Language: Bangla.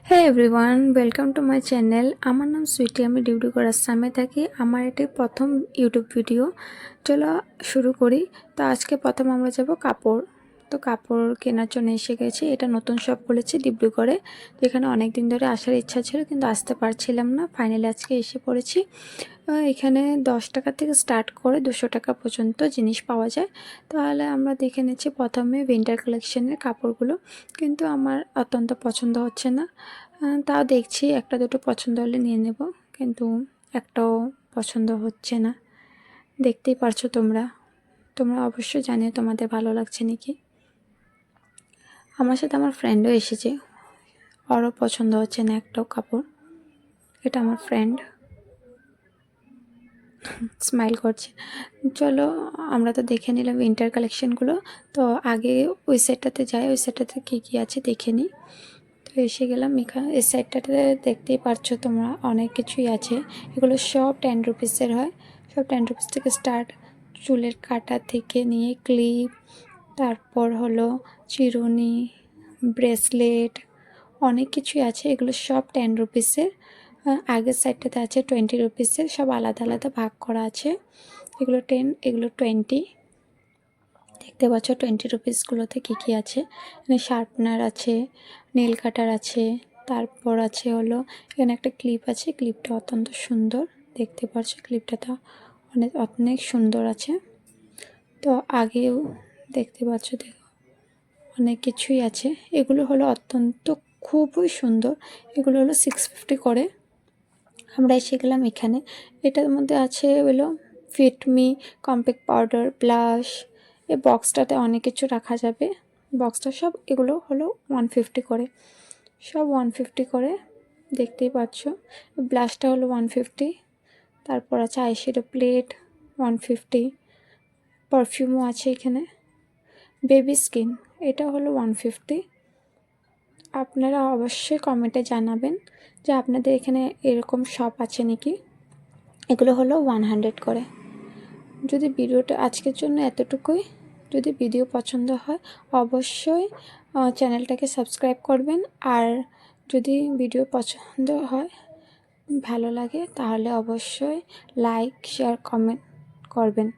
হ্যাঁ everyone, welcome to my channel. আমার নাম সুইটি, আমি ডিউটি করার আসামে থাকি। আমার এটি প্রথম ইউটিউব ভিডিও। চলো শুরু করি। তো আজকে প্রথম আমরা যাব কাপড়। তো কাপড় কেনার জন্য এসে গেছি। এটা নতুন শপ খুলেছে ডিব্রুগড়ে, যেখানে অনেক দিন ধরে আসার ইচ্ছা ছিল কিন্তু আসতে পারছিলাম না। ফাইনালি আজকে এসে পড়েছি। এখানে 10 টাকা থেকে স্টার্ট করে 200 টাকা পর্যন্ত জিনিস পাওয়া যায়। তাহলে আমরা দেখে নিচ্ছি প্রথমে উইন্টার কালেকশনের কাপড়গুলো, কিন্তু আমার অত্যন্ত পছন্দ হচ্ছে না। তাও দেখছি একটা দুটো পছন্দ হলে নিয়ে নেব, কিন্তু একটাও পছন্দ হচ্ছে না। দেখতেই পারছো তোমরা তোমরা অবশ্যই জানিও তোমাদের ভালো লাগছে নাকি। আমার সাথে আমার ফ্রেন্ডও এসেছে, ওরও পছন্দ হচ্ছে না একটাও কাপড়। এটা আমার ফ্রেন্ড স্মাইল করছে। চলো আমরা তো দেখে নিলাম উইন্টার কালেকশনগুলো। তো আগে ওই সাইডটাতে যাই, ওই সাইডটাতে কী কী আছে দেখে নিই। তো এসে গেলাম এখানে। এই সাইডটাতে দেখতেই পারছো তোমরা অনেক কিছুই আছে। এগুলো সব 10 রুপিসের হয়, সব 10 রুপিস থেকে স্টার্ট। চুলের কাটা থেকে নিয়ে ক্লিপ, তারপর হলো চিরুনি, ব্রেসলেট, অনেক কিছুই আছে। এগুলো সব 10 রুপিসের। আগের সাইডটাতে আছে 20 রুপিসের, সব আলাদা আলাদা ভাগ করা আছে। এগুলো 10, এগুলো 20। দেখতে পাচ্ছ 20 রুপিসগুলোতে কী কী আছে। এখানে শার্পনার আছে, নেল কাটার আছে, তারপর আছে হলো এখানে একটা ক্লিপ আছে। ক্লিপটা অত্যন্ত সুন্দর, দেখতে পাচ্ছ ক্লিপটা অনেক অনেক সুন্দর আছে। তো আগেও দেখতে পাচ্ছ, দেখো অনেক কিছুই আছে। এগুলো হলো অত্যন্ত খুবই সুন্দর। এগুলো হলো 650 করে। আমরা এসে গেলাম এখানে। এটার মধ্যে আছে হলো ফিটমি, কম্প্যাক্ট পাউডার, ব্লাশ। এই বক্সটাতে অনেক কিছু রাখা যাবে। বক্সটা সব এগুলো হলো 150 করে, সব 150 করে। দেখতেই পাচ্ছ ব্লাশটা হলো 150। তারপর আছে আইশ্যাডো প্লেট 150। পারফিউমও আছে এখানে। বেবি স্কিন এটা হলো 150। আপনারা অবশ্যই কমেন্টে জানাবেন যে আপনাদের এখানে এরকম শপ আছে নাকি। এগুলো হলো 100 করে। যদি ভিডিওটা আজকের জন্য এতটুকুই। যদি ভিডিও পছন্দ হয় অবশ্যই চ্যানেলটাকে সাবস্ক্রাইব করবেন। আর যদি ভিডিও পছন্দ হয়, ভালো লাগে, তাহলে অবশ্যই লাইক, শেয়ার, কমেন্ট করবেন।